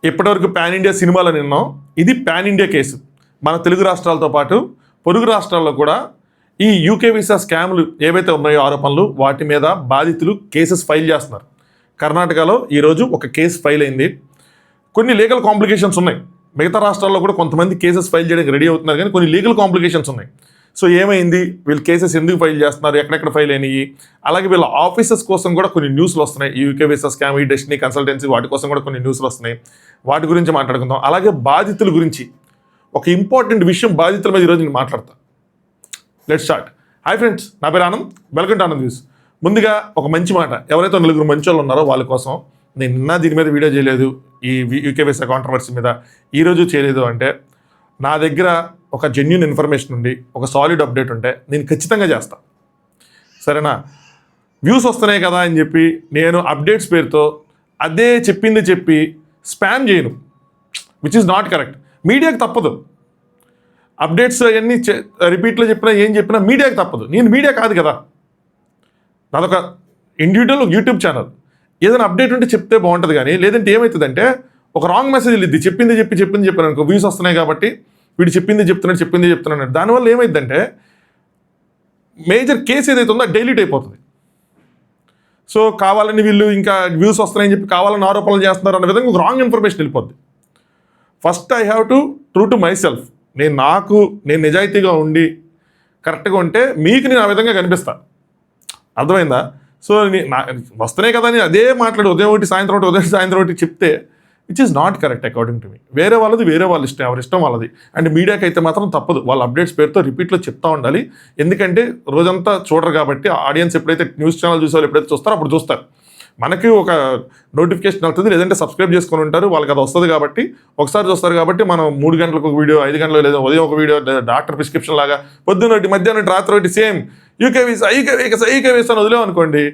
ఇప్పటివరకు pan India సినిమాలు విన్నాం. ఇది పాన్ ఇండియా కేసు. మన తెలుగు రాష్ట్రాలతో పాటు పొరుగు రాష్ట్రాల్లో కూడా ఈ యూకే వీసా స్కామ్లు ఏవైతే ఉన్నాయో ఆరోపణలు, వాటి మీద బాధితులు కేసెస్ ఫైల్ చేస్తున్నారు. కర్ణాటకలో ఈరోజు ఒక కేసు ఫైల్ అయింది. కొన్ని లీగల్ కాంప్లికేషన్స్ ఉన్నాయి. మిగతా రాష్ట్రాల్లో కూడా కొంతమంది కేసెస్ ఫైల్ చేయడానికి రెడీ అవుతున్నారు, కానీ కొన్ని లీగల్ కాంప్లికేషన్స్ ఉన్నాయి. సో ఏమైంది, వీళ్ళు కేసెస్ ఎందుకు ఫైల్ చేస్తున్నారు, ఎక్కడెక్కడ ఫైల్ అయినాయి, అలాగే వీళ్ళ ఆఫీసెస్ కోసం కూడా కొన్ని న్యూస్లు వస్తున్నాయి. ఈ యూకే వీసా స్కామ్, ఈ డెస్టినీ కన్సల్టెన్సీ, వాటి కోసం కూడా కొన్ని న్యూస్లు వస్తున్నాయి. వాటి గురించి మాట్లాడుకుందాం. అలాగే బాధితుల గురించి ఒక ఇంపార్టెంట్ విషయం బాధితుల మీద ఈరోజు నేను మాట్లాడతా. Let's start. హాయ్ ఫ్రెండ్స్, నా పేరు Anand. Welcome to Anand news. ముందుగా ఒక మంచి మాట, ఎవరైతే నలుగురు మంచి వాళ్ళు ఉన్నారో వాళ్ళ కోసం నేను నిన్న దీని మీద వీడియో చేయలేదు, ఈ యూకే వీసా కాంట్రవర్సీ మీద ఈరోజు చేయలేదు అంటే నా దగ్గర ఒక జెన్యూన్ ఇన్ఫర్మేషన్ ఉండి ఒక సాలిడ్ అప్డేట్ ఉంటే నేను ఖచ్చితంగా చేస్తా. సరేనా? వ్యూస్ వస్తున్నాయి కదా అని చెప్పి నేను అప్డేట్స్ పేరుతో అదే చెప్పింది చెప్పి స్పామ్ చేయను, విచ్ ఈజ్ నాట్ కరెక్ట్. మీడియాకి తప్పదు. అప్డేట్స్ అవన్నీ రిపీట్లో చెప్పినా ఏం చెప్పినా మీడియాకి తప్పదు. నేను మీడియా కాదు కదా, నాదొక ఇండివిజువల్ యూట్యూబ్ ఛానల్. ఏదైనా అప్డేట్ ఉంటే చెప్తే బాగుంటుంది, కానీ లేదంటే ఏమవుతుందంటే ఒక రాంగ్ మెసేజ్ వెళ్ళిద్ది. చెప్పింది చెప్పాను అనుకో, వ్యూస్ వస్తున్నాయి కాబట్టి వీడు చెప్పింది చెప్తున్నాడు. దానివల్ల ఏమైందంటే మేజర్ కేసు ఏదైతే ఉందో డైలీట్ అయిపోతుంది. సో కావాలని వీళ్ళు ఇంకా వ్యూస్ వస్తున్నాయని చెప్పి కావాలని ఆరోపణలు చేస్తున్నారు అన్న విధంగా ఒక రాంగ్ ఇన్ఫర్మేషన్ వెళ్ళిపోద్ది. First I have to true to my self. నేను నిజాయితీగా ఉండి కరెక్ట్గా ఉంటే మీకు నేను ఆ విధంగా కనిపిస్తాను. అర్థమైందా? సో వస్తున్నాయి కదా అని అదే మాట్లాడి ఉదయం ఒకటి సాయంత్రం ఒకటి చెప్తే which is not correct according to me. వేరే వాళ్ళ ఇష్టం, ఎవరి ఇష్టం వాళ్ళది. అండ్ మీడియాకి అయితే మాత్రం తప్పదు, వాళ్ళ అప్డేట్స్ పేరుతో రిపీట్లో చెప్తా ఉండాలి. ఎందుకంటే రోజంతా చూడరు కాబట్టి ఆడియన్స్ ఎప్పుడైతే న్యూస్ ఛానల్ చూసే వాళ్ళు ఎప్పుడైతే చూస్తారో అప్పుడు చూస్తారు. మనకి ఒక నోటిఫికేషన్ అవుతుంది, లేదంటే సబ్స్క్రైబ్ చేసుకొని ఉంటారు, వాళ్ళకి అది వస్తుంది కాబట్టి ఒకసారి చూస్తారు. కాబట్టి మనం 3 గంటలకు ఒక వీడియో, 5 గంటలు, లేదా ఉదయం ఒక వీడియో, లేదా డాక్టర్ ప్రిస్క్రిప్షన్ లాగా పొద్దున్న ఒకటి, మధ్యాహ్నం రాత్రి ఒకటి సేమ్ యూకే వీసా అని వదిలేమనుకోండి,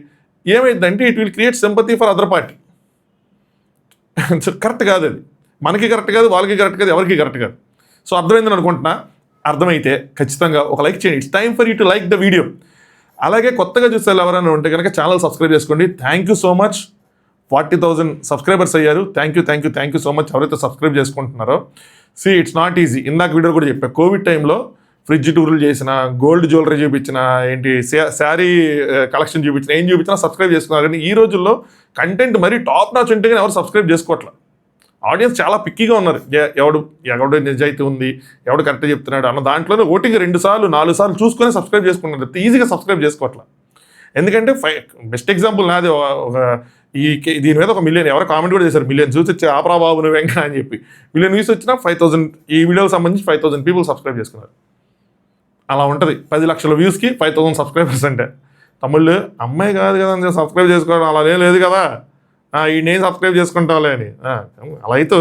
ఏమైందంటే it will create sympathy for other party. Correct కాదు అది. మనకి కరెక్ట్ కాదు, వాళ్ళకి కరెక్ట్ కాదు, ఎవరికి కరెక్ట్ కాదు. సో అర్థమైందని అనుకుంటున్నా. అర్థమైతే ఖచ్చితంగా ఒక లైక్ చేయండి. It's time for you to like the video. అలాగే కొత్తగా చూసే ఎవరైనా ఉంటే కనుక ఛానల్ సబ్స్క్రైబ్ చేసుకోండి. Thank you so much. 40,000 subscribers అయ్యారు. థ్యాంక్ యూ సో మచ్ ఎవరైతే సబ్స్క్రైబ్ చేసుకుంటున్నారో. It's not easy. ఇందాక వీడియో కూడా చెప్పా, కోవిడ్ టైంలో ఫ్రిడ్జ్ టూర్లు చేసిన, గోల్డ్ జ్యువెలరీ చూపించిన, శారీ కలెక్షన్ చూపించిన, ఏం చూపించినా సబ్స్క్రైబ్ చేసుకున్నారు. కానీ ఈ రోజుల్లో కంటెంట్ మరీ టాప్ నాచ్ ఉంటే కానీ ఎవరు సబ్స్క్రైబ్ చేసుకోవట్లేదు. ఆడియన్స్ చాలా పిక్కీగా ఉన్నారు. ఎవడు నిజాయితీ ఉంది, ఎవడు కరెక్ట్గా చెప్తున్నాడు అన్న దాంట్లోనే ఓటింగ్ 2 సార్లు 4 సార్లు చూసుకొని సబ్స్క్రైబ్ చేసుకుంటున్నారు. ఈజీగా సబ్స్క్రైబ్ చేసుకోవట్లేదు. ఎందుకంటే బెస్ట్ ఎగ్జాంపుల్ నాది. దీని మీద 1 మిలియన్ ఎవరో కామెంట్ కూడా చేశారు, మిలియన్ వ్యూస్ వచ్చి ఆపరా బాబు నువ్వు వెంక అని చెప్పి. మిలియన్ వ్యూస్ వచ్చినా 5,000 ఈ వీడియోకి సంబంధించి 5,000 పీపుల్ సబ్స్క్రైబ్ చేసుకున్నారు. అలా ఉంటుంది. 10 లక్షల వ్యూస్కి 5,000 సబ్స్క్రైబర్స్ అంటే తమిళ్ అమ్మాయి కాదు కదా సబ్స్క్రైబ్ చేసుకోవడం, అలా లేదు కదా, ఈ నేను సబ్స్క్రైబ్ చేసుకుంటావులే అని. అలా అయితే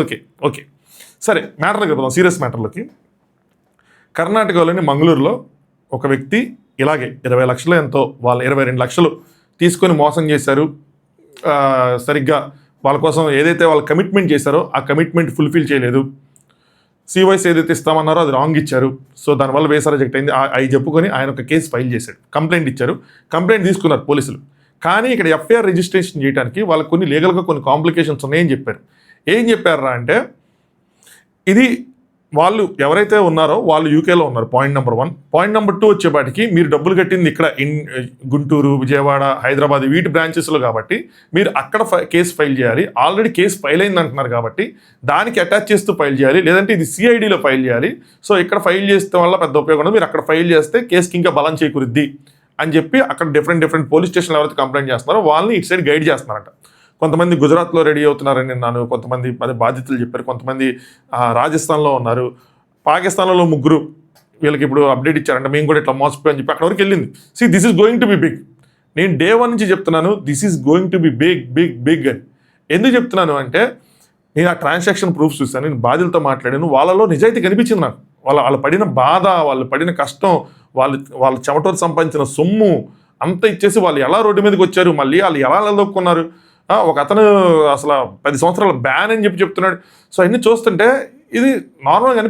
ఓకే సరే, మ్యాటర్లోకి వెళ్ళిపోదాం, సీరియస్ మ్యాటర్లోకి. కర్ణాటకలోని మంగళూరులో ఒక వ్యక్తి ఇలాగే 20 లక్షలు ఎంతో, వాళ్ళు 22 లక్షలు తీసుకొని మోసం చేశారు. సరిగ్గా వాళ్ళ కోసం ఏదైతే వాళ్ళు కమిట్మెంట్ చేశారో ఆ కమిట్మెంట్ ఫుల్ఫిల్ చేయలేదు. CYS ఏదైతే ఇస్తామన్నారో అది రాంగ్ ఇచ్చారు. సో దానివల్ల వీసా రిజెక్ట్ అయింది. అవి చెప్పుకొని ఆయన ఒక కేసు ఫైల్ చేశాడు, కంప్లైంట్ ఇచ్చారు. కంప్లైంట్ తీసుకున్నారు పోలీసులు. కానీ ఇక్కడ FIR రిజిస్ట్రేషన్ చేయడానికి వాళ్ళకు కొన్ని లీగల్గా కొన్ని కాంప్లికేషన్స్ ఉన్నాయని చెప్పారు. ఏం చెప్పారా అంటే, ఇది వాళ్ళు ఎవరైతే ఉన్నారో వాళ్ళు యూకేలో ఉన్నారు, పాయింట్ నెంబర్ 1. పాయింట్ నెంబర్ 2 వచ్చేపాటికి మీరు డబ్బులు కట్టింది ఇక్కడ గుంటూరు, విజయవాడ, హైదరాబాద్ వీటి బ్రాంచెస్లో కాబట్టి మీరు అక్కడ కేసు ఫైల్ చేయాలి. ఆల్రెడీ కేసు ఫైల్ అయింది అంటున్నారు కాబట్టి దానికి అటాచ్ చేస్తూ ఫైల్ చేయాలి, లేదంటే ఇది CIDలో ఫైల్ చేయాలి. సో ఇక్కడ ఫైల్ చేస్తే వల్ల పెద్ద ఉపయోగం ఉండదు, మీరు అక్కడ ఫైల్ చేస్తే కేసుకి ఇంకా బలం చేకూరుద్ది అని చెప్పి అక్కడ డిఫరెంట్ పోలీస్ స్టేషన్లు ఎవరైతే కంప్లైంట్ చేస్తున్నారో వాళ్ళని ఇటు సైడ్ గైడ్ చేస్తున్నారంట. కొంతమంది గుజరాత్లో రెడీ అవుతున్నారని విన్నాను, కొంతమంది బాధితులు చెప్పారు, కొంతమంది రాజస్థాన్లో ఉన్నారు, పాకిస్తాన్లో 3 వీళ్ళకి ఇప్పుడు అప్డేట్ ఇచ్చారంట, మేము కూడా ఇట్లా మోసపోయి చెప్పి అక్కడ వరకు వెళ్ళింది. This is going to be big. నేను డే 1 నుంచి చెప్తున్నాను, this is going to be big అని. ఎందుకు చెప్తున్నాను అంటే, నేను ఆ ట్రాన్సాక్షన్ ప్రూఫ్స్ చూశాను, నేను బాధితులతో మాట్లాడాను, వాళ్ళలో నిజాయితీ కనిపించింది నాకు. వాళ్ళు పడిన బాధ, వాళ్ళు పడిన కష్టం, వాళ్ళ చెమటోరు సంపాదించిన సొమ్ము అంతా ఇచ్చేసి వాళ్ళు ఎలా రోడ్డు మీదకి వచ్చారు, మళ్ళీ వాళ్ళు ఎలా నిలదొక్కున్నారు. ఒక అతను అసలు 10 సంవత్సరాల బ్యాన్ అని చెప్తున్నాడు. సో అన్నీ చూస్తుంటే ఇది నార్మల్గా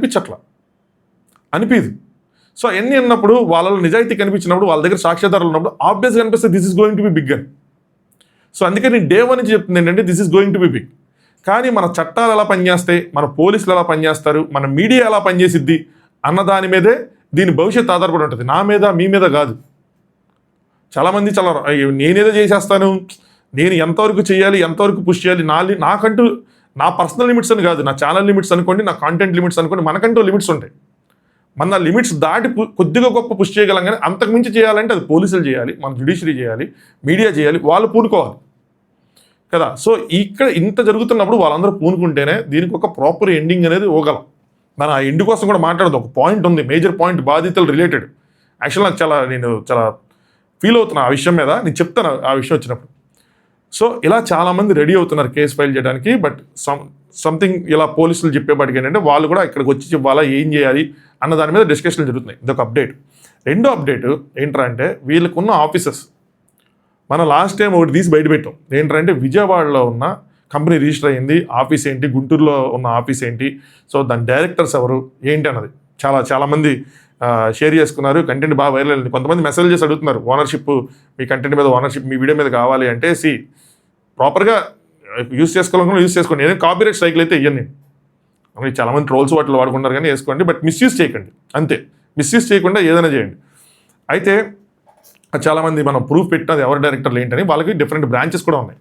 అనిపించదు. సో అన్నీ అన్నప్పుడు వాళ్ళలో నిజాయితీ కనిపించినప్పుడు, వాళ్ళ దగ్గర సాక్ష్యాధారాలు ఉన్నప్పుడు ఆబ్వియస్గా కనిపిస్తే this is going to be big అని. సో అందుకే నేను డే 1 నుంచి చెప్తుంది ఏంటంటే this is going to be big. కానీ మన చట్టాలు ఎలా పనిచేస్తాయి, మన పోలీసులు ఎలా పనిచేస్తారు, మన మీడియా ఎలా పనిచేసిద్ది అన్న దాని మీదే దీని భవిష్యత్తు ఆధారపడి ఉంటుంది. నా మీద మీ మీద కాదు. చాలామంది నేనేదో చేసేస్తాను, నేను ఎంతవరకు చేయాలి, ఎంతవరకు పుష్ చేయాలి, నాకంటూ నా పర్సనల్ లిమిట్స్ అని కాదు, నా ఛానల్ లిమిట్స్ అనుకోండి, నా కాంటెంట్ లిమిట్స్ అనుకోండి, మనకంటూ లిమిట్స్ ఉంటాయి. మన లిమిట్స్ దాటి కొద్దిగా గొప్ప పుష్ చేయగలం, కానీ అంతకుమించి చేయాలంటే అది పోలీసులు చేయాలి, మన జ్యుడిషియరీ చేయాలి, మీడియా చేయాలి, వాళ్ళు పూనుకోవాలి కదా. సో ఇక్కడ ఇంత జరుగుతున్నప్పుడు వాళ్ళందరూ పూనుకుంటేనే దీనికి ఒక ప్రాపర్ ఎండింగ్ అనేది ఇవ్వగలం. మన ఆ ఎండ్ కోసం కూడా మాట్లాడదు, ఒక పాయింట్ ఉంది, మేజర్ పాయింట్, బాధితులు రిలేటెడ్. యాక్చువల్ నాకు నేను చాలా ఫీల్ అవుతున్నా ఆ విషయం మీద, నేను చెప్తాను ఆ విషయం వచ్చినప్పుడు. సో ఇలా చాలామంది రెడీ అవుతున్నారు కేసు ఫైల్ చేయడానికి. బట్ సంథింగ్ ఇలా పోలీసులు చెప్పేపాటికి ఏంటంటే వాళ్ళు కూడా ఇక్కడికి వచ్చి ఇవ్వాలా, ఏం చేయాలి అన్న దాని మీద డిస్కషన్లు జరుగుతున్నాయి. ఇదొక అప్డేట్. రెండో అప్డేట్ ఏంటంటే వీళ్ళకున్న ఆఫీసెస్ మన లాస్ట్ టైం ఒకటి తీసి బయటపెట్టాం. ఏంటంటే విజయవాడలో ఉన్న కంపెనీ రిజిస్టర్ అయ్యింది ఆఫీస్ ఏంటి, గుంటూరులో ఉన్న ఆఫీస్ ఏంటి, సో దాని డైరెక్టర్స్ ఎవరు ఏంటి అన్నది చాలామంది షేర్ చేసుకున్నారు. కంటెంట్ బాగా వైరల్ అయింది. కొంతమంది మెసేజెస్ అడుగుతున్నారు, ఓనర్షిప్ మీ కంటెంట్ మీద, ఓనర్షిప్ మీ వీడియో మీద కావాలి అంటే. ప్రాపర్గా యూస్ చేసుకోవాలనుకున్నా యూస్ చేసుకోండి. ఏదైనా కాపీరైట్ స్ట్రైక్లు అయితే ఇవ్వండి. నేను చాలామంది ట్రోల్స్ వాటిలో వాడుకుంటారు కానీ వేసుకోండి, బట్ మిస్యూజ్ చేయకండి అంతే. మిస్యూజ్ చేయకుండా ఏదైనా చేయండి. అయితే చాలామంది మనం ప్రూఫ్ పెట్టినది ఎవరి డైరెక్టర్లు ఏంటని, వాళ్ళకి డిఫరెంట్ బ్రాంచెస్ కూడా ఉన్నాయి.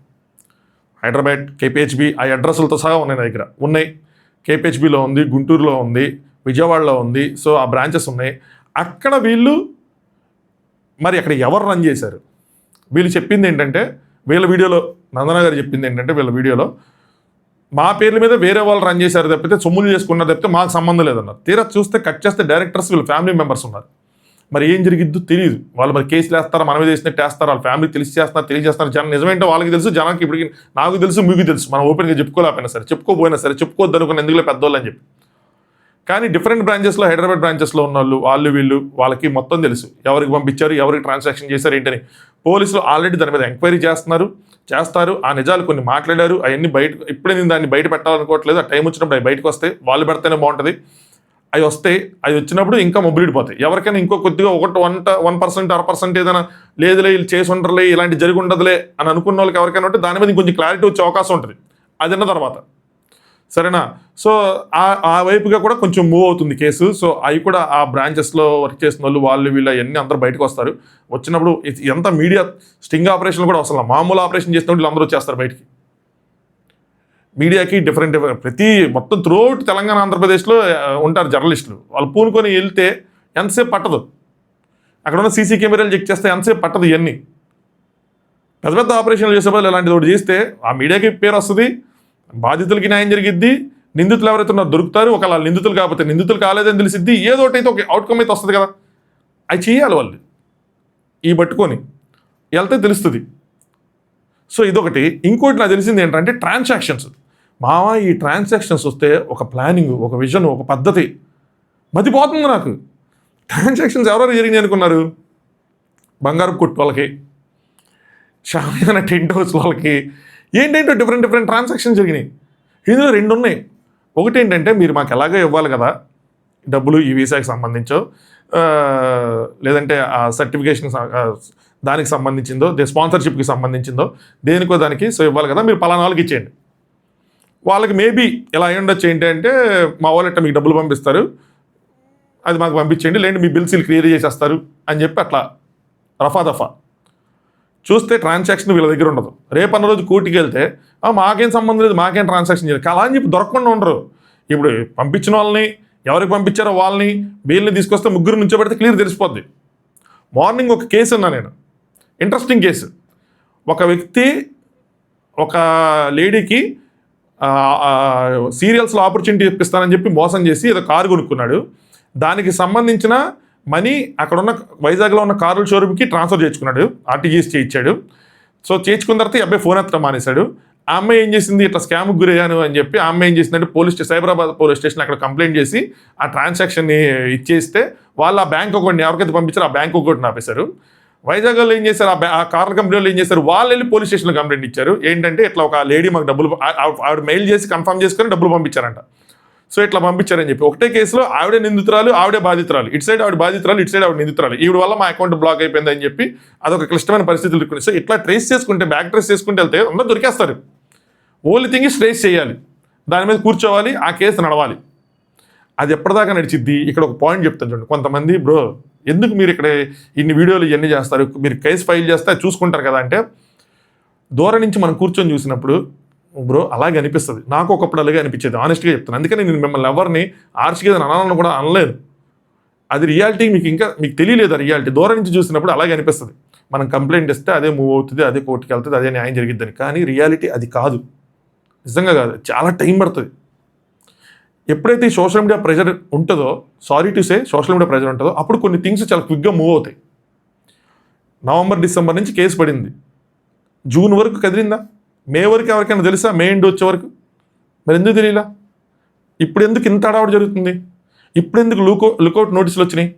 హైదరాబాద్ కేపీహెచ్బి ఆ అడ్రస్లతో సహా ఉన్నాయి, నా దగ్గర ఉన్నాయి. కేపీహెచ్బిలో ఉంది, గుంటూరులో ఉంది, విజయవాడలో ఉంది. సో ఆ బ్రాంచెస్ ఉన్నాయి. అక్కడ వీళ్ళు మరి అక్కడ ఎవరు రన్ చేశారు, వీళ్ళు చెప్పింది ఏంటంటే, వీళ్ళ వీడియోలో నందన గారు చెప్పింది ఏంటంటే, వీళ్ళ వీడియోలో మా పేర్ల మీద వేరే వాళ్ళు రన్ చేశారు తప్పితే, సొమ్ములు చేసుకున్నారు తప్పితే మాకు సంబంధం లేదన్నారు. తీరా చూస్తే కట్ చేస్తే డైరెక్టర్స్ వీళ్ళ ఫ్యామిలీ మెంబర్స్ ఉన్నారు. మరి ఏం జరిగిద్దో తెలియదు. వాళ్ళు మరి కేసులు వేస్తారా, మన మీద వేసినట్టు వేస్తారు, వాళ్ళ ఫ్యామిలీ తెలియజేస్తారు. జనం నిజమేంటో వాళ్ళకి తెలుసు, జనానికి ఇప్పటికి నాకు తెలుసు, మీకు తెలుసు. మనం ఓపెన్గా చెప్పుకోలేకపోయినా సరే, చెప్పుకోపోయినా సరే, చెప్పుకోవద్దు అనుకున్న ఎందుకులే పెద్దోళ్ళు అని చెప్పి. కానీ డిఫరెంట్ బ్రాంచెస్లో, హైదరాబాద్ బ్రాంచెస్లో ఉన్న వాళ్ళు వీళ్ళు వాళ్ళకి మొత్తం తెలుసు, ఎవరికి పంపించారు, ఎవరికి ట్రాన్సాక్షన్ చేశారు ఏంటని. పోలీసులు ఆల్రెడీ దాని మీద ఎంక్వైరీ చేస్తారు. ఆ నిజాలు కొన్ని మాట్లాడారు, అవన్నీ ఇప్పుడే నేను దాన్ని బయట పెట్టాలనుకోవట్లేదు. ఆ టైం వచ్చినప్పుడు అవి బయటకు వస్తాయి, వాళ్ళు పెడితేనే బాగుంటుంది. అవి వస్తాయి, అవి వచ్చినప్పుడు ఇంకా మొబిలిడిపోతాయి. ఎవరికైనా ఇంకో కొద్దిగా 1% 1% ఏదైనా లేదులే వీళ్ళు చేసి ఉండరులే, ఇలాంటి జరిగి ఉండదులే అని అనుకున్న వాళ్ళకి ఎవరికైనా ఉంటే దాని మీద ఇంకొంచెం క్లారిటీ వచ్చే అవకాశం ఉంటుంది అది అన్న తర్వాత, సరేనా. సో ఆ వైపుగా కూడా కొంచెం మూవ్ అవుతుంది కేసు. సో అవి కూడా ఆ బ్రాంచెస్లో వర్క్ చేసిన వాళ్ళు వీళ్ళు అవన్నీ అందరూ బయటకు వస్తారు. వచ్చినప్పుడు ఎంత మీడియా స్టింగ్ ఆపరేషన్ కూడా అవసరం, మామూలు ఆపరేషన్ చేసిన వాళ్ళు అందరూ వచ్చేస్తారు బయటికి. మీడియాకి డిఫరెంట్ మొత్తం త్రూఅవుట్ తెలంగాణ, ఆంధ్రప్రదేశ్లో ఉంటారు జర్నలిస్టులు. వాళ్ళు పూనుకొని వెళ్తే ఎంతసేపు పట్టదు, అక్కడ ఉన్న సీసీ కెమెరాలు చెక్ చేస్తే ఎంతసేపు పట్టదు. ఇవన్నీ పెద్ద ఆపరేషన్లు చేసే వాళ్ళు ఇలాంటిది ఒకటి చేస్తే ఆ మీడియాకి పేరు వస్తుంది, బాధితులకి న్యాయం జరిగిద్ది, నిందితులు ఎవరైతే ఉన్నారో దొరుకుతారు. ఒకవేళ నిందితులు కాకపోతే నిందితులు కాలేదని తెలిసిద్ది, ఏదో ఒకటి అయితే ఒక అవుట్కమ్ అయితే వస్తుంది కదా. అవి చేయాలి వాళ్ళు, ఈ పట్టుకొని వెళ్తే తెలుస్తుంది. సో ఇదొకటి. ఇంకోటి నాకు తెలిసింది ఏంటంటే ట్రాన్సాక్షన్స్. ఈ ట్రాన్సాక్షన్స్ వస్తే ఒక ప్లానింగ్, ఒక విజన్, ఒక పద్ధతి మతిపోతుంది నాకు. ట్రాన్సాక్షన్స్ ఎవరెవరు జరిగినాయి అనుకున్నారు? బంగారు కొట్టు వాళ్ళకి, షామియానా టెంట్ హౌస్ వాళ్ళకి, ఏంటంటే డిఫరెంట్ ట్రాన్సాక్షన్స్ జరిగినాయి. ఇందులో 2 ఉన్నాయి. ఒకటి ఏంటంటే, మీరు మాకు ఎలాగో ఇవ్వాలి కదా డబ్బులు, ఈ వీసాకి సంబంధించో లేదంటే ఆ సర్టిఫికేషన్ దానికి సంబంధించిందో, స్పాన్సర్షిప్కి సంబంధించిందో, దేనికో దానికి సో ఇవ్వాలి కదా, మీరు పలానా వాళ్ళకి ఇచ్చేయండి. వాళ్ళకి మేబీ ఎలా అయి ఉండొచ్చు ఏంటంటే, మా వాళ్ళ మీకు డబ్బులు పంపిస్తారు, అది మాకు పంపించేయండి, లేదంటే మీ బిల్స్ క్లియర్ చేసేస్తారు అని చెప్పి అట్లా రఫా చూస్తే ట్రాన్సాక్షన్ వీళ్ళ దగ్గర ఉండదు. రేపన్న రోజు కోర్టుకి వెళ్తే మాకేం సంబంధం లేదు, మాకేం ట్రాన్సాక్షన్ చేయాలి అలా అని చెప్పి దొరకకుండా ఉండరు. ఇప్పుడు పంపించిన వాళ్ళని, ఎవరికి పంపించారో వాళ్ళని, వీళ్ళని తీసుకొస్తే ముగ్గురు నుంచోబెడితే క్లియర్ తెలిసిపోద్ది. మార్నింగ్ ఒక కేసు ఉన్నా నేను, ఇంట్రెస్టింగ్ కేసు. ఒక వ్యక్తి ఒక లేడీకి సీరియల్స్లో ఆపర్చునిటీ ఇప్పిస్తానని చెప్పి మోసం చేసి ఏదో కారు కొనుక్కున్నాడు. దానికి సంబంధించిన మనీ అక్కడున్న వైజాగ్లో ఉన్న కార్ల షోరూమ్కి ట్రాన్స్ఫర్ చేసుకున్నాడు, ఆర్టీజీఎస్ చేయించాడు. సో చేయించుకున్న తర్వాత ఈ అబ్బాయి ఫోన్ ఎత్తడం మానేశాడు. ఆ అమ్మాయి ఏం చేసింది, ఇట్లా స్కామ్కి గురయ్యాను అని చెప్పి ఆ అమ్మాయి ఏం చేసిందంటే సైబరాబాద్ పోలీస్ స్టేషన్ అక్కడ కంప్లైంట్ చేసి ఆ ట్రాన్సాక్షన్ని ఇచ్చేస్తే వాళ్ళు ఆ బ్యాంక్ అకౌంట్ని ఎవరికైతే పంపించారో ఆ బ్యాంక్ అకౌంట్ని ఆపేశారు. వైజాగ్లో ఏం చేశారు, ఆ కార్ల కంపెనీలో ఏం చేశారు, వాళ్ళు వెళ్ళి పోలీస్ స్టేషన్లో కంప్లైంట్ ఇచ్చారు. ఏంటంటే ఇట్లా ఒక లేడీ మాకు డబ్బులు, ఆవిడ మెయిల్ చేసి కన్ఫర్మ్ చేసుకొని డబ్బులు పంపించారంట. సో ఇట్లా పంపించారని చెప్పి ఒకటే కేసులో ఆవిడే నిందితురాలు, ఆవిడే బాధితురాలు, ఇటు సైడ్ ఆవిడ బాధితురాలు, ఇటు సైడ్ ఆవిడ నిందితురాలు. ఈవిడ వల్ల మా అకౌంట్ బ్లాక్ అయిపోయింది అని చెప్పి అదొక క్లిష్టమైన పరిస్థితులు. సో ఇట్లా ట్రేస్ చేసుకుంటే, బ్యాక్ ట్రేస్ చేసుకుంటే వెళ్తే అందరూ దొరికేస్తారు. ఓన్లీ థింగ్ ఇస్ రేస్ చేయాలి, దాని మీద కూర్చోవాలి, ఆ కేసు నడవాలి. అది ఎప్పటిదాకా నడిచిద్ది? ఇక్కడ ఒక పాయింట్ చెప్తాను చూడండి. కొంతమంది బ్రో ఎందుకు మీరు ఇక్కడ ఇన్ని వీడియోలు ఇవన్నీ చేస్తారు, మీరు కేసు ఫైల్ చేస్తే చూసుకుంటారు కదా అంటే, దూరం నుంచి మనం కూర్చొని చూసినప్పుడు బ్రో అలాగే అనిపిస్తుంది. నాకు ఒకప్పుడు అలాగే అనిపించేది, ఆనెస్ట్గా చెప్తాను. అందుకని నేను మిమ్మల్ని ఎవరిని ఆర్చిగా అనాలని కూడా అనలేదు. అది రియాలిటీ మీకు తెలియలేదు. ఆ రియాలిటీ దూరం నుంచి చూసినప్పుడు అలాగే అనిపిస్తుంది. మనం కంప్లైంట్ ఇస్తే అదే మూవ్ అవుతుంది, అదే కోర్టుకి వెళ్తుంది, అదే న్యాయం జరిగిద్దని. కానీ రియాలిటీ అది కాదు, నిజంగా కాదు. చాలా టైం పడుతుంది. ఎప్పుడైతే ఈ సోషల్ మీడియా ప్రెజర్ ఉంటుందో, sorry to say social media pressure ఉంటుందో, అప్పుడు కొన్ని థింగ్స్ చాలా క్విక్గా మూవ్ అవుతాయి. నవంబర్ డిసెంబర్ నుంచి కేసు పడింది, జూన్ వరకు కదిలిందా? మే వరకు ఎవరికైనా తెలుసా? మే ఎండ్ వచ్చే వరకు మరి ఎందుకు తెలియలా? ఇప్పుడు ఎందుకు ఇంత అడావుడు జరుగుతుంది? ఇప్పుడు ఎందుకు లుకౌట్ నోటీసులు వచ్చినాయి?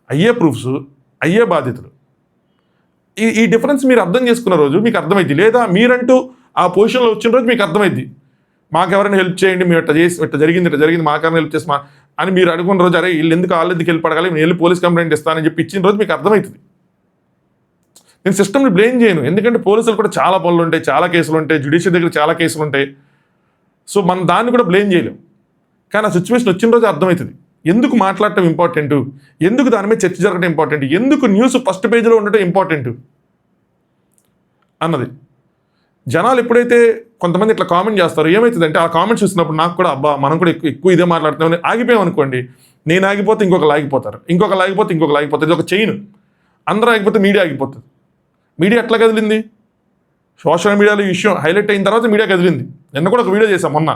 అయ్యే ప్రూఫ్స్, అయ్యే బాధ్యతలు. ఈ డిఫరెన్స్ మీరు అర్థం చేసుకున్న రోజు మీకు అర్థమైంది. లేదా మీరంటూ ఆ పొజిషన్లో వచ్చిన రోజు మీకు అర్థమైంది, మాకు ఎవరైనా హెల్ప్ చేయండి, మేము ఇట్లా జరిగింది మాకెవరైనా హెల్ప్ చేసి అని మీరు అడుగున్న రోజు, అరే వీళ్ళు ఎందుకు వాళ్ళు ఎందుకు హెల్ప్ అడగాలి, నేను వెళ్ళి పోలీస్ కంప్లైంట్ ఇస్తానని చెప్పి ఇచ్చిన రోజు మీకు అర్థమవుతుంది. నేను సిస్టమ్ని బ్లేమ్ చేయను, ఎందుకంటే పోలీసులు కూడా చాలా పనులు ఉంటాయి, చాలా కేసులు ఉంటాయి, జ్యుడిషియల్ దగ్గర చాలా కేసులు ఉంటాయి. సో మనం దాన్ని కూడా బ్లేమ్ చేయలేం. కానీ ఆ సిచ్యువేషన్ వచ్చిన రోజు అర్థమవుతుంది ఎందుకు మాట్లాడటం ఇంపార్టెంట్, ఎందుకు దాని మీద చర్చ జరగడం ఇంపార్టెంట్, ఎందుకు న్యూస్ ఫస్ట్ పేజీలో ఉండటం ఇంపార్టెంట్ అన్నది. జనాలు ఎప్పుడైతే కొంతమంది ఇట్లా కామెంట్ చేస్తారు, ఏమవుతుందంటే ఆ కామెంట్స్ చూసినప్పుడు నాకు కూడా అబ్బా మనం కూడా ఎక్కువ ఇదే మాట్లాడుతున్నామని ఆగిపోయాం అనుకోండి. నేను ఆగిపోతే ఇంకొకరు ఆగిపోతారు, ఇంకొకరు ఆగిపోతే ఇది ఒక చైన్. అందరూ ఆగిపోతే మీడియా ఆగిపోతుంది. మీడియా ఎట్లా కదిలింది? సోషల్ మీడియాలో ఈ విషయం హైలైట్ అయిన తర్వాత మీడియా కదిలింది. నిన్న కూడా ఒక వీడియో చేశాం మొన్న.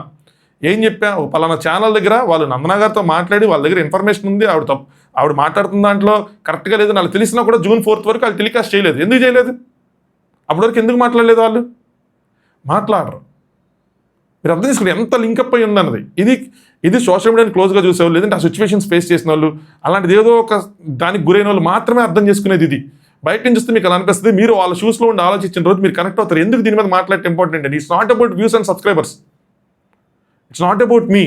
ఏం చెప్పా, పలానా ఛానల్ దగ్గర వాళ్ళు నందనా గారితో మాట్లాడి వాళ్ళ దగ్గర ఇన్ఫర్మేషన్ ఉంది, ఆవిడ మాట్లాడుతున్న దాంట్లో కరెక్ట్గా లేదు నాకు తెలిసినా కూడా జూన్ 4th వరకు వాళ్ళు టెలికాస్ట్ చేయలేదు. ఎందుకు చేయలేదు? అప్పటి వరకు ఎందుకు మాట్లాడలేదు? వాళ్ళు మాట్లాడరు. మీరు అర్థం చేసుకుని ఎంత లింకప్ అయి ఉందన్నది. ఇది సోషల్ మీడియాని క్లోజ్గా చూసేవాళ్ళు, లేదంటే ఆ సిచ్యువేషన్స్ ఫేస్ చేసిన వాళ్ళు, అలాంటిది ఏదో ఒక దానికి గురైన వాళ్ళు మాత్రమే అర్థం చేసుకునేది. ఇది బయట నుంచి చూస్తే మీకు అలా అనిపిస్తుంది. మీరు వాళ్ళ షూస్లో ఉండి ఆలోచించిన రోజు మీరు కనెక్ట్ అవుతారు. ఎందుకు దీని మీద మాట్లాడటం ఇంపార్టెంట్ అండి? It's not about views and subscribers, it's not about me,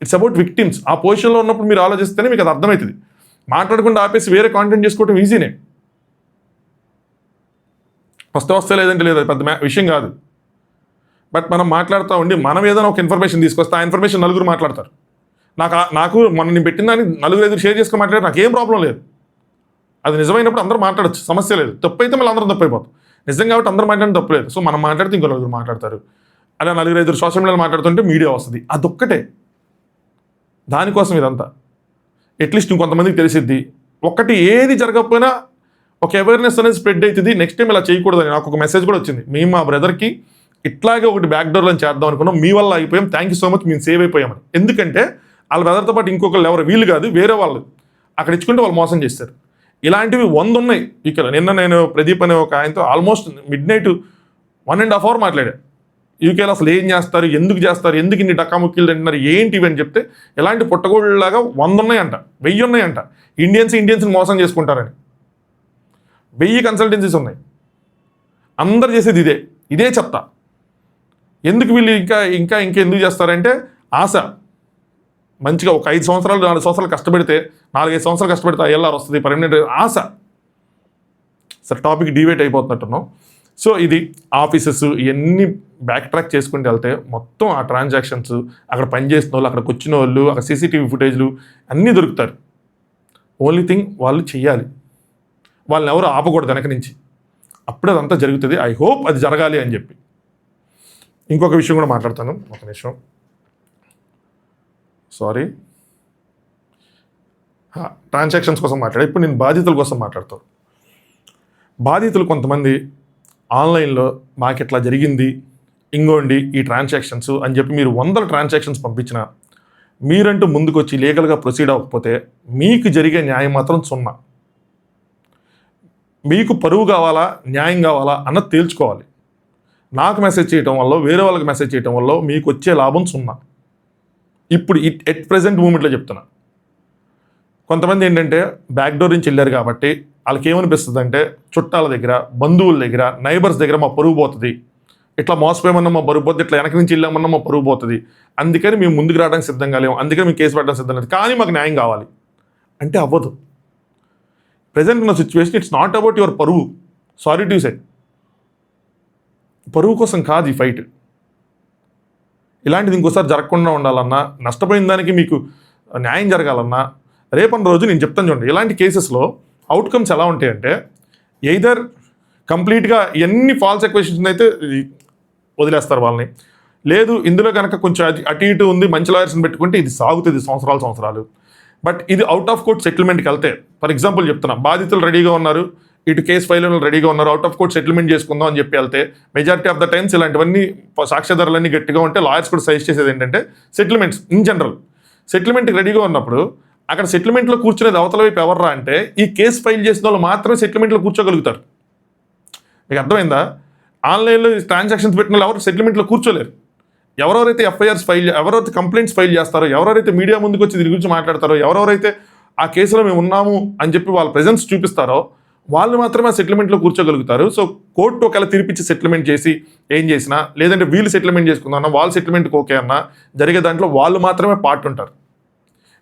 it's about victims. ఆ పొజిషన్లో ఉన్నప్పుడు మీరు ఆలోచిస్తేనే మీకు అది అర్థమవుతుంది. మాట్లాడకుండా ఆపేసి వేరే కాంటెంట్ చేసుకోవడం ఈజీనే. వస్తే లేదంటే లేదు, అది పెద్ద విషయం కాదు. బట్ మనం మాట్లాడుతూ ఉండి మనం ఏదైనా ఒక ఇన్ఫర్మేషన్ తీసుకొస్తే ఆ ఇన్ఫర్మేషన్ నలుగురు మాట్లాడతారు. నాకు మనం నేను పెట్టిన దాన్ని నలుగురు ఎదురు షేర్ చేసుకొని మాట్లాడారు, నాకేం ప్రాబ్లం లేదు. అది నిజమైనప్పుడు అందరూ మాట్లాడచ్చు, సమస్య లేదు. తప్పు అయితే మళ్ళీ అందరం తప్పు అయిపోతాం. నిజం కాబట్టి అందరూ మాట్లాడడం తప్పు లేదు. సో మనం మాట్లాడితే ఇంకో నలుగురు మాట్లాడతారు. అలా నలుగురు ఐదుగురు సోషల్ మీడియాలో మాట్లాడుతుంటే మీడియా వస్తుంది. అదొక్కటే, దానికోసం ఇదంతా. అట్లీస్ట్ ఇంకొంతమందికి తెలిసిద్ది. ఒక్కటి ఏది జరగకపోయినా ఒక అవేర్నెస్ అనేది స్ప్రెడ్ అవుతుంది. నెక్స్ట్ టైం ఇలా చేయకూడదని నాకు ఒక మెసేజ్ కూడా వచ్చింది. మేము మా బ్రదర్కి ఇట్లాగే ఒకటి బ్యాక్ డోర్లో చేద్దాం అనుకున్నాం, మీ వల్ల అయిపోయాం, థ్యాంక్ యూ సో మచ్, మేము సేవ్ అయిపోయామని. ఎందుకంటే వాళ్ళ బ్రదర్తో పాటు ఇంకొకళ్ళు ఎవరు వీళ్ళు కాదు, వేరే వాళ్ళు అక్కడ ఇచ్చుకుంటే వాళ్ళు మోసం చేస్తారు. ఇలాంటివి 100 ఉన్నాయి ఇక్కడ. నిన్న నేను ప్రదీప్ అనే ఒక ఆయనతో ఆల్మోస్ట్ midnight 1.5 hours మాట్లాడా. యూకేలో అసలు ఏం చేస్తారు, ఎందుకు ఇన్ని డక్కాముక్కీలు తింటున్నారు, ఏంటి ఇవని చెప్తే ఇలాంటి పుట్టగోళ్ళలాగా 100 ఉన్నాయంట, 1000 ఉన్నాయంట. ఇండియన్స్ని మోసం చేసుకుంటారని 1000 కన్సల్టెన్సీస్ ఉన్నాయి. అందరు చేసేది ఇదే చెప్తా. ఎందుకు వీళ్ళు ఇంకా ఎందుకు చేస్తారంటే ఆశ. మంచిగా ఒక 5 సంవత్సరాలు 4 సంవత్సరాలు కష్టపడితే, 4-5 సంవత్సరాలు కష్టపడితే ఎల్ఆర్ వస్తుంది, పర్మనెంట్ ఆశ. సరే, టాపిక్ డివేట్ అయిపోతున్నట్టున్నాం. సో ఇది ఆఫీసెస్ ఇవన్నీ బ్యాక్ ట్రాక్ చేసుకుంటూ వెళ్తే మొత్తం ఆ ట్రాన్సాక్షన్స్, అక్కడ పనిచేసిన వాళ్ళు, అక్కడికి వచ్చిన వాళ్ళు, అక్కడ సీసీటీవీ ఫుటేజ్లు అన్నీ దొరుకుతారు. ఓన్లీ థింగ్ వాళ్ళు చెయ్యాలి, వాళ్ళని ఎవరు ఆపకూడదు వెనక నుంచి. అప్పుడు అదంతా జరుగుతుంది. ఐ హోప్ అది జరగాలి అని చెప్పి. ఇంకొక విషయం కూడా మాట్లాడతాను, ఒక నిమిషం. సారీ, ట్రాన్సాక్షన్స్ కోసం మాట్లాడా. ఇప్పుడు నేను బాధితుల కోసం మాట్లాడతాను. బాధితులు కొంతమంది ఆన్లైన్లో మాకు ఇట్లా జరిగింది, ఇంకోండి ఈ ట్రాన్సాక్షన్స్ అని చెప్పి మీరు 100 ట్రాన్సాక్షన్స్ పంపించినా, మీరంటూ ముందుకు వచ్చి లీగల్గా ప్రొసీడ్ అవ్వకపోతే మీకు జరిగే న్యాయం మాత్రం 0. మీకు పరువు కావాలా, న్యాయం కావాలా అన్నది తేల్చుకోవాలి. నాకు మెసేజ్ చేయటం వల్ల, వేరే వాళ్ళకి మెసేజ్ చేయటం వల్ల మీకు వచ్చే లాభం 0. ఇప్పుడు ఎట్ ప్రెజెంట్ మూమెంట్లో చెప్తున్నా. కొంతమంది ఏంటంటే బ్యాక్డోర్ నుంచి వెళ్ళారు కాబట్టి వాళ్ళకి ఏమనిపిస్తుంది అంటే, చుట్టాల దగ్గర, బంధువుల దగ్గర, నైబర్స్ దగ్గర మా పరువు పోతుంది, ఇట్లా మోసపోయామన్నా మా పరువు పోతుంది, ఇట్లా వెనక నుంచి వెళ్ళామన్నా మా పరువు పోతుంది, అందుకని మేము ముందుకు రావడానికి సిద్ధంగా లేము, అందుకని మేము కేసు పెట్టడానికి సిద్ధం లేదు, కానీ మాకు న్యాయం కావాలి అంటే అవ్వదు. ప్రజెంట్ ఉన్న situation it's not about your పరువు, సారీ టు సే. పరువు కోసం కాదు ఈ ఫైట్. ఇలాంటిది ఇంకోసారి జరగకుండా ఉండాలన్నా, నష్టపోయిన దానికి మీకు న్యాయం జరగాలన్నా, రేపటి రోజు నేను చెప్తాను చూడండి, ఇలాంటి కేసెస్లో అవుట్కమ్స్ ఎలా ఉంటాయంటే, ఎయిదర్ కంప్లీట్గా ఎన్ని ఫాల్స్ ఎక్వేషన్స్ అయితే వదిలేస్తారు వాళ్ళని, లేదు ఇందులో కనుక కొంచెం అటు ఇటు ఉంది, మంచి లాయర్స్ని పెట్టుకుంటే ఇది సాగుతుంది సంవత్సరాలు. బట్ ఇది అవుట్ ఆఫ్ కోర్ట్ సెటిల్మెంట్కి వెళ్తే, ఫర్ ఎగ్జాంపుల్ చెప్తున్నా, బాధితులు రెడీగా ఉన్నారు, ఇటు కేసు ఫైల్ రెడీగా ఉన్నారు, అవుట్ ఆఫ్ కోర్ట్ సెటిల్మెంట్ చేసుకుందాం అని చెప్పి వెళ్తే, మెజారిటీ ఆఫ్ ద టైమ్స్ ఇలాంటివన్నీ సాక్ష్యాధారాలన్నీ గట్టిగా ఉంటే లాయర్స్ కూడా సజెస్ట్ చేసేది ఏంటంటే సెటిల్మెంట్స్ ఇన్ జనరల్. సెటిల్మెంట్కి రెడీగా ఉన్నప్పుడు అక్కడ సెటిల్మెంట్లో కూర్చునేది అవతల వైపు ఎవర్రా అంటే, ఈ కేసు ఫైల్ చేసిన వాళ్ళు మాత్రమే సెటిల్మెంట్లో కూర్చోగలుగుతారు. మీకు అర్థమైందా? ఆన్లైన్లో ట్రాన్సాక్షన్స్ పెట్టిన వాళ్ళు ఎవరు సెటిల్మెంట్లో కూర్చోలేరు. ఎవరెవరైతే ఎఫ్ఐఆర్స్ ఫైల్, ఎవరైతే కంప్లైంట్స్ ఫైల్ చేస్తారో, ఎవరెవరైతే మీడియా ముందుకు వచ్చి దీని గురించి మాట్లాడతారో, ఎవరెవరైతే ఆ కేసులో మేము ఉన్నాము అని చెప్పి వాళ్ళ ప్రెజెన్స్ చూపిస్తారో వాళ్ళు మాత్రమే ఆ సెటిల్మెంట్లో కూర్చోగలుగుతారు. సో కోర్టు ఒకవేళ తీర్పిచ్చి సెటిల్మెంట్ చేసి ఏం చేసినా, లేదంటే వీళ్ళు సెటిల్మెంట్ చేసుకుందామన్నా, వాళ్ళ సెటిల్మెంట్కి ఓకే అన్నా జరిగే దాంట్లో వాళ్ళు మాత్రమే పార్ట్ ఉంటారు.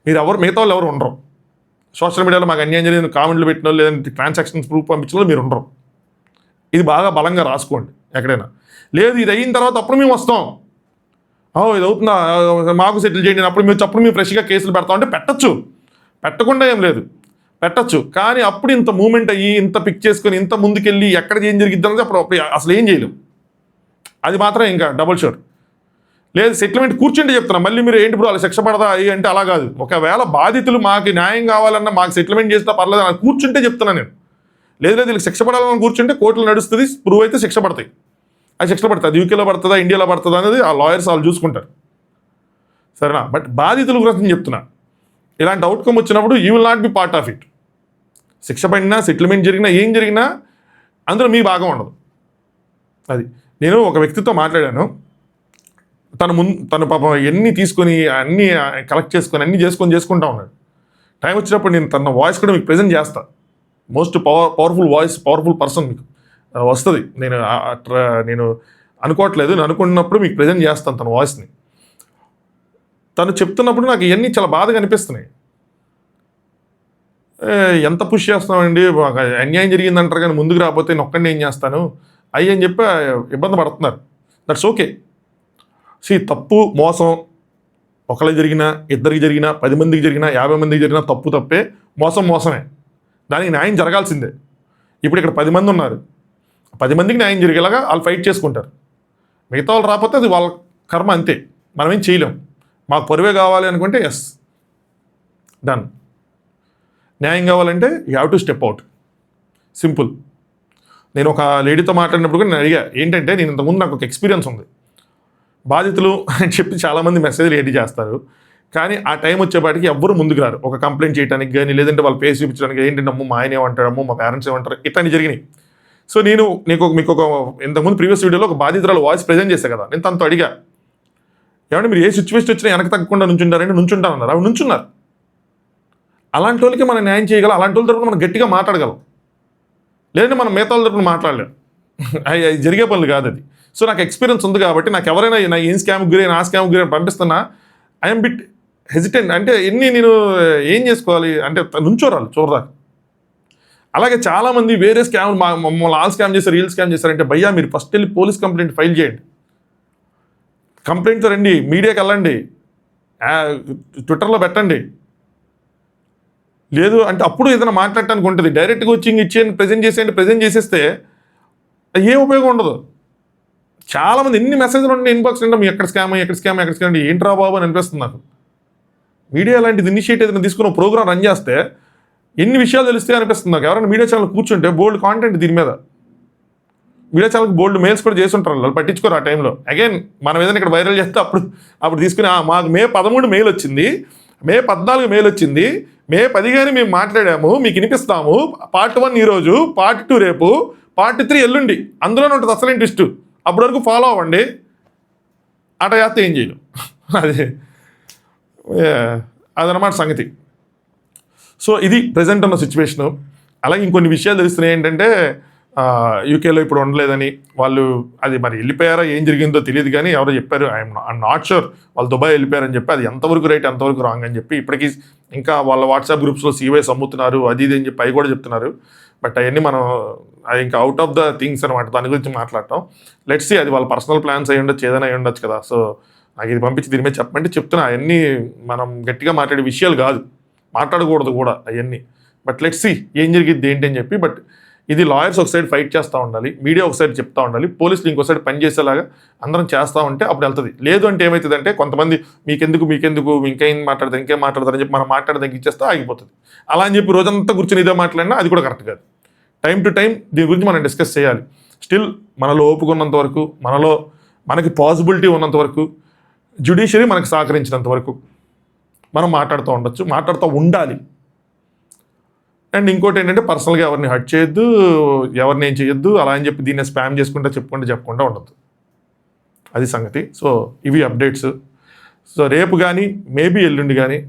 మీరు ఎవరు, మిగతా వాళ్ళు ఎవరు ఉండరు. సోషల్ మీడియాలో మాకు అన్యాయం జరిగింది కామెంట్లు పెట్టిన, లేదంటే ట్రాన్సాక్షన్స్ ప్రూఫ్ పంపించిన మీరు ఉండరు. ఇది బాగా బలంగా రాసుకోండి ఎక్కడైనా. లేదు ఇది అయిన తర్వాత అప్పుడు మేము వస్తాం, ఇది అవుతుందా మాకు సెటిల్ చేయండి, అప్పుడు మేము ఫ్రెష్గా కేసులు పెడతాం అంటే పెట్టచ్చు, పెట్టకుండా ఏం లేదు, పెట్టచ్చు. కానీ అప్పుడు ఇంత మూమెంట్ అయ్యి, ఇంత పిక్ చేసుకొని, ఇంత ముందుకెళ్ళి ఎక్కడ ఏం జరిగిద్దాం అప్పుడు అసలు ఏం చేయలేం. అది మాత్రం ఇంకా డబుల్ షూర్. లేదు సెటిల్మెంట్ కూర్చుంటే చెప్తున్నా, మళ్ళీ మీరు ఏంటి ఇప్పుడు వాళ్ళు శిక్ష పడదా అంటే అలా కాదు. ఒకవేళ బాధితులు మాకు న్యాయం కావాలన్నా, మాకు సెటిల్మెంట్ చేసినా పర్లేదు అని కూర్చుంటే చెప్తున్నా నేను. లేదు వీళ్ళకి శిక్ష పడాలని కూర్చుంటే కోర్టులు నడుస్తుంది, ప్రూవ్ అయితే శిక్ష పడతాయి. అది శిక్ష పడుతుంది, అది యూకేలో పడుతుందా ఇండియాలో పడుతుందా అనేది ఆ లాయర్స్ వాళ్ళు చూసుకుంటారు, సరేనా? బట్ బాధితుల గురించి నేను చెప్తున్నా, ఇలాంటి అవుట్కమ్ వచ్చినప్పుడు you will not be part of it. శిక్ష పడినా, సెటిల్మెంట్ జరిగినా, ఏం జరిగినా అందులో మీ భాగం ఉండదు. అది నేను ఒక వ్యక్తితో మాట్లాడాను, తను పాపం ఎన్ని తీసుకొని అన్నీ కలెక్ట్ చేసుకొని అన్నీ చేసుకుంటా ఉన్నాడు. టైం వచ్చినప్పుడు నేను తన వాయిస్ కూడా మీకు ప్రజెంట్ చేస్తాను. Most powerful voice, powerful person మీకు వస్తుంది. నేను అనుకోవట్లేదు, నేను అనుకున్నప్పుడు మీకు ప్రజెంట్ చేస్తాను తన వాయిస్ని. తను చెప్తున్నప్పుడు నాకు ఇవన్నీ చాలా బాధగా అనిపిస్తున్నాయి. ఎంత పుష్ చేస్తున్నామండి, అన్యాయం జరిగిందంటారు కానీ ముందుకు రాకపోతే నేను ఒక్కడిని ఏం చేస్తాను అని చెప్పి ఇబ్బంది పడుతున్నారు. That's okay. తప్పు మోసం ఒకరికి జరిగినా, ఇద్దరికి జరిగినా, 10 మందికి జరిగినా, 50 మందికి జరిగినా తప్పే, మోసమే. దానికి న్యాయం జరగాల్సిందే. ఇప్పుడు ఇక్కడ 10 మంది ఉన్నారు, 10 మందికి న్యాయం జరిగేలాగా వాళ్ళు ఫైట్ చేసుకుంటారు. మిగతా వాళ్ళు రాకపోతే అది వాళ్ళ కర్మ, అంతే, మనం ఏం చేయలేం. మాకు పరువే కావాలి అనుకుంటే ఎస్ డన్. న్యాయం కావాలంటే you have to step out, simple. నేను ఒక లేడీతో మాట్లాడినప్పుడు కూడా నేను అడిగా, ఏంటంటే నేను ఇంతకుముందు నాకు ఒక ఎక్స్పీరియన్స్ ఉంది, బాధితులు అని చెప్పి చాలామంది మెసేజ్లు ఎడిట్ చేస్తారు, కానీ ఆ టైం వచ్చేపాటికి ఎవ్వరు ముందుకు రారు ఒక కంప్లైంట్ చేయడానికి కానీ, లేదంటే వాళ్ళు పేసి చూపించడానికి. ఏంటంటే అమ్మో మా ఆయన ఏమంటారు, అమ్మో మా పేరెంట్స్ ఏమంటారు, ఇట్లాంటివి జరిగినాయి. సో నేను మీకు ఒక ఇంతకుముందు ప్రీవియస్ వీడియోలో ఒక బాధితురాలు వాయిస్ ప్రజెంట్ చేశాను కదా, నేను తనతో అడిగా, ఏమంటే మీరు ఏ సిచ్యువేషన్ వచ్చినా వెనక తగ్గకుండా నుంచుంటారంటే నుంచుంటానన్నారు. అవి నుంచున్నారు. అలాంటి వాళ్ళకి మనం న్యాయం చేయగలం, అలాంటి వాళ్ళ తరపున మనం గట్టిగా మాట్లాడగలం, లేదంటే మనం మిగతా వాళ్ళ తరపున మాట్లాడలేం. అవి జరిగే పనులు కాదు అది. సో నాకు ఎక్స్పీరియన్స్ ఉంది కాబట్టి నాకు ఎవరైనా నా ఏం స్కామ్కి గురైనా, ఆ స్కామ్కి గురైనా పంపిస్తున్నా ఐఎమ్ బిట్ హెజిటెంట్. అంటే నేను ఏం చేసుకోవాలి అంటే నుంచోరాలి చూడరా. అలాగే చాలామంది వేరే స్కామ్, మమ్మల్ని ఆ స్కామ్ చేశారు, వీళ్ళు స్కామ్ చేశారంటే, భయ్యా మీరు ఫస్ట్ వెళ్ళి పోలీస్ కంప్లైంట్ ఫైల్ చేయండి, కంప్లైంట్తో రండి, మీడియాకి వెళ్ళండి, ట్విట్టర్లో పెట్టండి. లేదు అంటే అప్పుడు ఏదైనా మాట్లాడటానికి ఉంటుంది. డైరెక్ట్గా వచ్చి ఇచ్చేయండి, ప్రజెంట్ చేసేస్తే ఏ ఉపయోగం ఉండదు. చాలామంది ఎన్ని మెసేజ్లు ఉంటే ఇన్బాక్స్ అంటే మీ ఎక్కడ స్కామ్ ఏంట్రా బాబు అని అనిపిస్తుంది నాకు. మీడియా లాంటిది ఇనిషియేటివ్ తీసుకున్న ప్రోగ్రామ్ రన్ చేస్తే ఎన్ని విషయాలు తెలిస్తే అనిపిస్తుంది నాకు. ఎవరైనా మీడియా ఛానల్ కూర్చుంటే బోల్డ్ కాంటెంట్ దీని మీద, మీడియా ఛానల్కి బోల్డ్ మెయిల్స్ కూడా చేసి ఉంటారు, వాళ్ళు పట్టించుకోరు ఆ టైంలో. అగైన్ మనం ఏదైనా ఇక్కడ వైరల్ చేస్తే అప్పుడు తీసుకుని మాకు May 13 మెయిల్ వచ్చింది, May 14 మెయిల్ వచ్చింది, May 15 మేము మాట్లాడాము, మీకు వినిపిస్తాము, Part 1 ఈరోజు, Part 2 రేపు, Part 3 ఎల్లుండి, అందులోనే ఉంటుంది అసలు ట్విస్ట్. అప్పటి వరకు ఫాలో అవ్వండి, అట చేస్తే ఏం చేయలేం. అదనమాట సంగతి. సో ఇది ప్రజెంట్ ఉన్న సిచ్యువేషను. అలాగే ఇంకొన్ని విషయాలు తెలుస్తున్నాయి ఏంటంటే, యూకేలో ఇప్పుడు ఉండలేదని వాళ్ళు, అది మరి వెళ్ళిపోయారా ఏం జరిగిందో తెలియదు కానీ ఎవరో చెప్పారు, ఐఎమ్ నాట్ షూర్, వాళ్ళు దుబాయ్ వెళ్ళిపోయారని చెప్పి. అది ఎంతవరకు రైట్ ఎంతవరకు రాంగ్ అని చెప్పి ఇప్పటికీ ఇంకా వాళ్ళ వాట్సాప్ గ్రూప్స్లో CYs అమ్ముతున్నారు, అది ఇది అని చెప్పి అవి కూడా చెప్తున్నారు. బట్ అవన్నీ మనం అది ఇంకా అవుట్ ఆఫ్ ద థింగ్స్ అనమాట, దాని గురించి మాట్లాడటం. లెట్స్ సీ, అది వాళ్ళ పర్సనల్ ప్లాన్స్ అయ్యి ఉండొచ్చు, ఏదైనా అయ్యి ఉండొచ్చు కదా. సో నాకు ఇది పంపించి దీని మీద చెప్పమంటే చెప్తున్నా. అవన్నీ మనం గట్టిగా మాట్లాడే విషయాలు కాదు, మాట్లాడకూడదు కూడా అవన్నీ. బట్ లెట్స్ సీ ఏం జరిగిద్ది ఏంటి అని చెప్పి. బట్ ఇది లాయర్స్ ఒక సైడ్ ఫైట్ చేస్తూ ఉండాలి, మీడియా ఒక సైడ్ చెప్తా ఉండాలి, పోలీసులు ఇంకో సైడ్ పనిచేసేలాగా అందరం చేస్తూ ఉంటే అప్పుడు వెళ్తుంది. లేదు అంటే ఏమవుతుందంటే కొంతమంది మీకెందుకు ఇంకేం మాట్లాడతారని చెప్పి మనం మాట్లాడి తగ్గించేస్తే ఆగిపోతుంది. అలా అని చెప్పి రోజంతా కూర్చొని ఇదే మాట్లాడినా అది కూడా కరెక్ట్ కాదు. టైం టు టైం దీని గురించి మనం డిస్కస్ చేయాలి. స్టిల్ మనలో ఓపుకున్నంత వరకు, మనకి పాసిబిలిటీ ఉన్నంత వరకు, జ్యుడిషియరీ మనకు సహకరించినంత వరకు మనం మాట్లాడుతూ ఉండాలి. అండ్ ఇంకోటి ఏంటంటే పర్సనల్గా ఎవరిని హర్ట్ చేయొద్దు, ఎవరిని ఏం చేయొద్దు, అలా అని చెప్పి దీన్ని స్పామ్ చెప్పుకుంటూ ఉండదు. అది సంగతి. సో ఇవి అప్డేట్స్. సో రేపు కానీ మేబీ ఎల్లుండి కానీ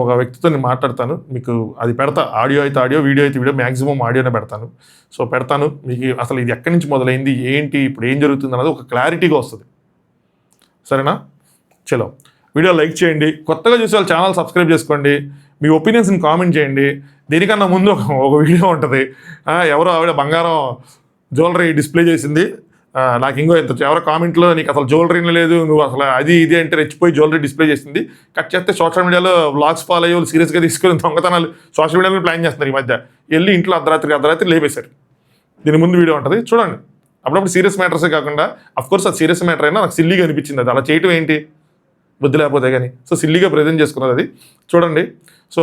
ఒక వ్యక్తితో నేను మాట్లాడతాను, మీకు అది పెడతా. ఆడియో అయితే ఆడియో, వీడియో అయితే వీడియో, మ్యాక్సిమం ఆడియోనే పెడతాను. సో పెడతాను, మీకు అసలు ఇది ఎక్కడి నుంచి మొదలైంది, ఏంటి, ఇప్పుడు ఏం జరుగుతుంది అన్నది ఒక క్లారిటీగా వస్తుంది. సరేనా? చలో, వీడియో లైక్ చేయండి, కొత్తగా చూసే వాళ్ళు ఛానల్ సబ్స్క్రైబ్ చేసుకోండి, మీ ఒపీనియన్స్ని కామెంట్ చేయండి. దీనికన్నా ముందు ఒక వీడియో ఉంటుంది, ఎవరో ఆవిడ బంగారం జ్యువెలరీ డిస్ప్లే చేసింది, నాకు ఇంకో ఎవరో కామెంట్లో నీకు అసలు జ్యువెలరీనే లేదు, నువ్వు అసలు అది ఇది అంటే రెచ్చిపోయి జ్యువెలరీ డిస్ప్లే చేసింది. కట్ చేస్తే సోషల్ మీడియాలో వ్లాగ్స్ ఫాలో అయ్యే వాళ్ళు సీరియస్గా తీసుకుని దొంగతనాలు సోషల్ మీడియాలో ప్లాన్ చేస్తున్నారు ఈ మధ్య. వెళ్ళి ఇంట్లో అర్ధరాత్రి లేపేశారు. దీని ముందు వీడియో ఉంటుంది, చూడండి. అప్పుడప్పుడు సీరియస్ మ్యాటర్సే కాకుండా, అఫ్కోర్స్ అది సీరియస్ మ్యాటర్ అయినా నాకు సిల్లీగా అనిపించింది. అది అలా చేయటం ఏంటి, బుద్ధి లేకపోతే కానీ. సో సిల్లీగా ప్రజెంట్ చేసుకున్నది అది చూడండి. సో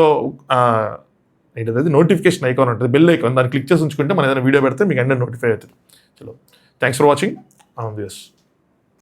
ఏంటది, నోటిఫికేషన్ ఐకాన్ ఉంటుంది, బెల్ ఐకాన్, దాన్ని క్లిక్ చేసి ఉంచుకుంటే మనం ఏదైనా వీడియో పెడితే మీకు అన్నీ నోటిఫై అవుతుంది. చలో, థ్యాంక్స్ ఫర్ వాచింగ్. దిస్